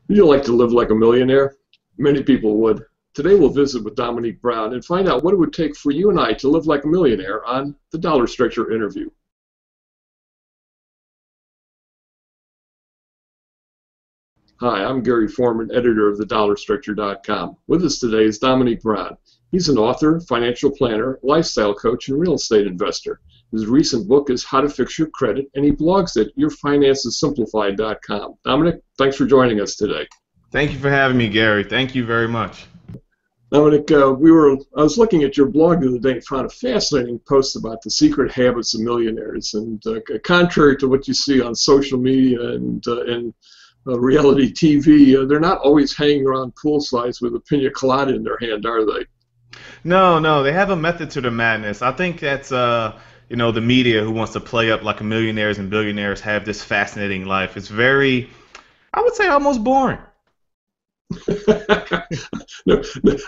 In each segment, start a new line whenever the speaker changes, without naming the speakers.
Would you like to live like a millionaire? Many people would. Today we'll visit with Dominique Brown and find out what it would take for you and I to live like a millionaire on the Dollar Structure interview. Hi, I'm Gary Foreman, editor of thedollarstructure.com. With us today is Dominique Brown. He's an author, financial planner, lifestyle coach, and real estate investor. His recent book is How to Fix Your Credit, and he blogs at yourfinancesimplified.com. Dominic, thanks for joining us today.
Thank you for having me, Gary. Thank you very much.
Dominic, I was looking at your blog the other day and found a fascinating post about the secret habits of millionaires. And contrary to what you see on social media and reality TV, they're not always hanging around poolsides with a pina colada in their hand, are they?
No, they have a method to their madness. I think that's the media who wants to play up like millionaires and billionaires have this fascinating life. It's very, I would say, almost boring.
No,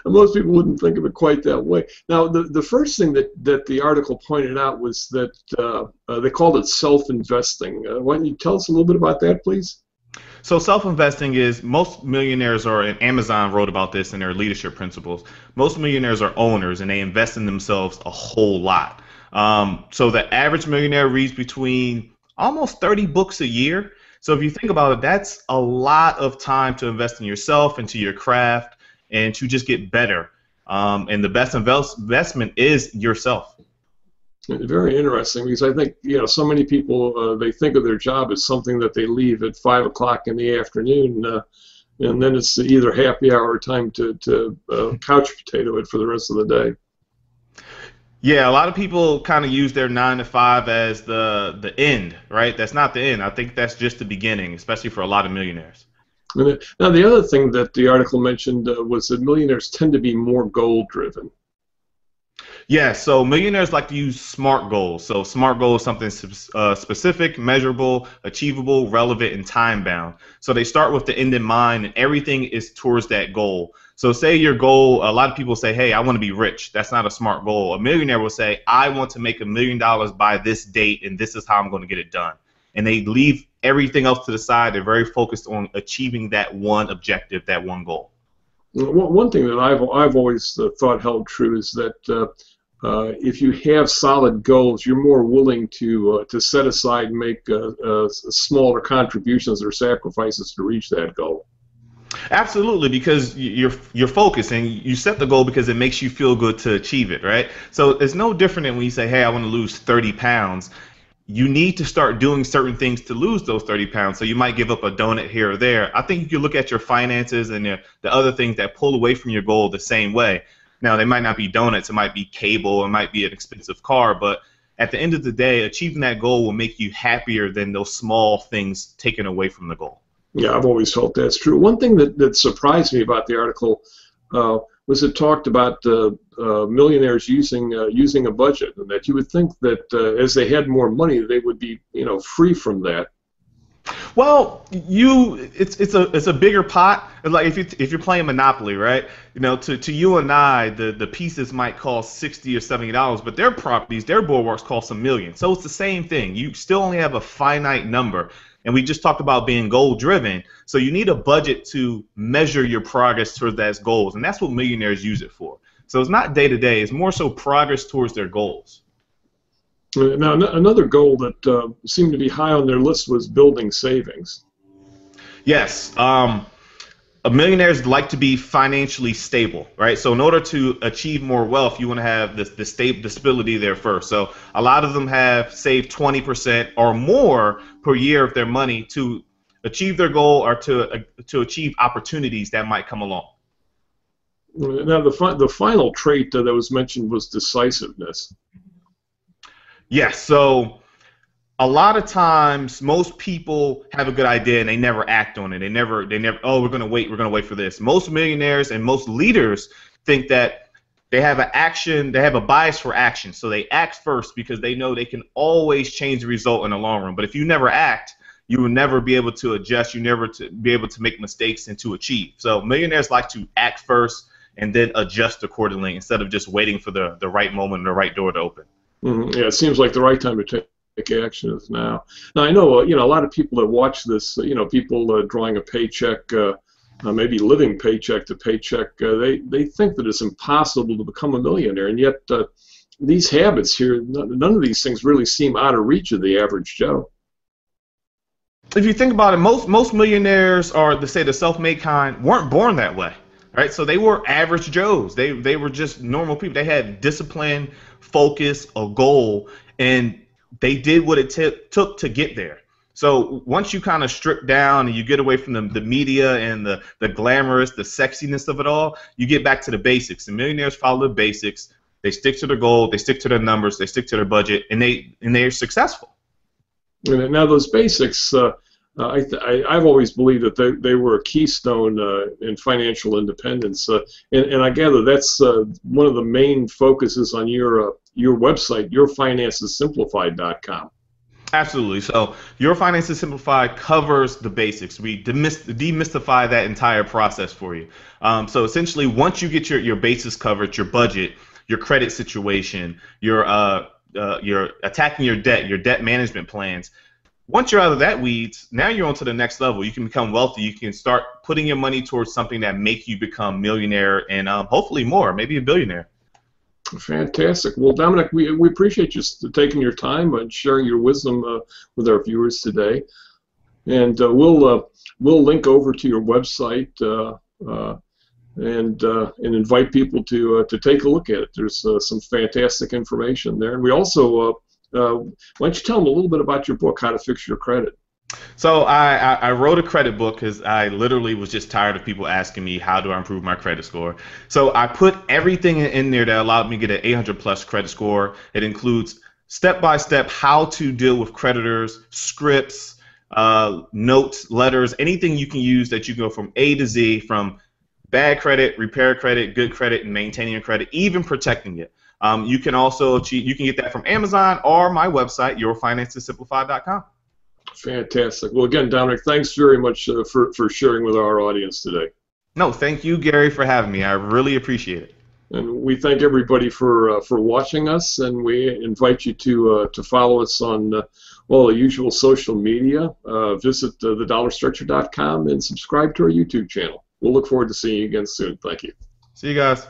most people wouldn't think of it quite that way. Now, the first thing that the article pointed out was that they called it self-investing. Why don't you tell us a little bit about that, please?
So self-investing is, most millionaires are, and Amazon wrote about this in their leadership principles, most millionaires are owners and they invest in themselves a whole lot. So the average millionaire reads between almost 30 books a year. So if you think about it, that's a lot of time to invest in yourself, into your craft, and to just get better. And the best investment is yourself.
Very interesting, because I think so many people they think of their job as something that they leave at 5 o'clock in the afternoon, and then it's either happy hour or time to couch potato it for the rest of the day.
Yeah, a lot of people kind of use their 9 to 5 as the end, right? That's not the end. I think that's just the beginning, especially for a lot of millionaires.
Now, the other thing that the article mentioned was that millionaires tend to be more goal-driven.
Yeah, so millionaires like to use SMART goals. So SMART goal is something specific, measurable, achievable, relevant, and time-bound. So they start with the end in mind, and everything is towards that goal. So say your goal, a lot of people say, hey, I want to be rich. That's not a SMART goal. A millionaire will say, I want to make $1 million by this date, and this is how I'm going to get it done. And they leave everything else to the side. They're very focused on achieving that one objective, that one goal.
One thing that I've always thought held true is that if you have solid goals, you're more willing to set aside and make smaller contributions or sacrifices to reach that goal.
Absolutely, because you're focused and you set the goal because it makes you feel good to achieve it, right? So it's no different than when you say, hey, I want to lose 30 pounds. You need to start doing certain things to lose those 30 pounds. So you might give up a donut here or there. I think you can look at your finances and the other things that pull away from your goal the same way. Now, they might not be donuts. It might be cable. It might be an expensive car. But at the end of the day, achieving that goal will make you happier than those small things taken away from the goal.
Yeah, I've always felt that's true. One thing that surprised me about the article was it talked about millionaires using a budget, and that you would think that as they had more money, they would be free from that.
Well, it's a bigger pot. Like if you're playing Monopoly, right? To you and I, the pieces might cost $60 or $70, but their properties, their boardwalks cost $1 million. So it's the same thing. You still only have a finite number. And we just talked about being goal-driven. So you need a budget to measure your progress towards those goals, and that's what millionaires use it for. So it's not day-to-day. It's more so progress towards their goals.
Now, another goal that seemed to be high on their list was building savings.
Yes. Millionaires like to be financially stable, right? So in order to achieve more wealth, you want to have the stability there first. So a lot of them have saved 20% or more per year of their money to achieve their goal or to achieve opportunities that might come along.
Now, the final trait that was mentioned was decisiveness.
Yes. So a lot of times, most people have a good idea and they never act on it. They never. Oh, we're gonna wait for this. Most millionaires and most leaders think that they have a bias for action. So they act first because they know they can always change the result in the long run. But if you never act, you will never be able to adjust. You never be able to make mistakes and to achieve. So millionaires like to act first and then adjust accordingly instead of just waiting for the right moment and the right door to open.
Mm-hmm. Yeah, it seems like the right time to take action is now. Now I know a lot of people that watch this, people drawing a paycheck maybe living paycheck to paycheck, they think that it's impossible to become a millionaire, and yet these habits here, none of these things really seem out of reach of the average Joe.
If you think about it, most millionaires, or to say the self-made kind, weren't born that way, right? So they were average Joes. They were just normal people. They had discipline, focus, a goal, and they did what it took to get there. So once you kind of strip down and you get away from the media and the glamorous, the sexiness of it all, you get back to the basics. And millionaires follow the basics. They stick to their goal. They stick to their numbers. They stick to their budget, and they're successful.
And now those basics, I've always believed that they were a keystone in financial independence, and I gather that's one of the main focuses on your website, yourfinancessimplified.com.
Absolutely. So Your Finances Simplified covers the basics. We demystify that entire process for you. So essentially, once you get your basis covered, your budget, your credit situation, your attacking your debt management plans. Once you're out of that weeds, now you're on to the next level. You can become wealthy. You can start putting your money towards something that make you become millionaire and hopefully more, maybe a billionaire.
Fantastic. Well, Dominic, we appreciate you taking your time and sharing your wisdom with our viewers today. And we'll link over to your website and invite people to take a look at it. There's some fantastic information there. And we also, why don't you tell them a little bit about your book, How to Fix Your Credit?
So I wrote a credit book because I literally was just tired of people asking me, how do I improve my credit score? So I put everything in there that allowed me to get an 800+ credit score. It includes step-by-step how to deal with creditors, scripts, notes, letters, anything you can use that you go from A to Z, from bad credit, repair credit, good credit, and maintaining your credit, even protecting it. You can get that from Amazon or my website, yourfinancessimplified.com.
Fantastic. Well, again, Dominic, thanks very much for sharing with our audience today.
No, thank you, Gary, for having me. I really appreciate it.
And we thank everybody for watching us, and we invite you to follow us on all the usual social media. Visit thedollarstructure.com and subscribe to our YouTube channel. We'll look forward to seeing you again soon. Thank you.
See you guys.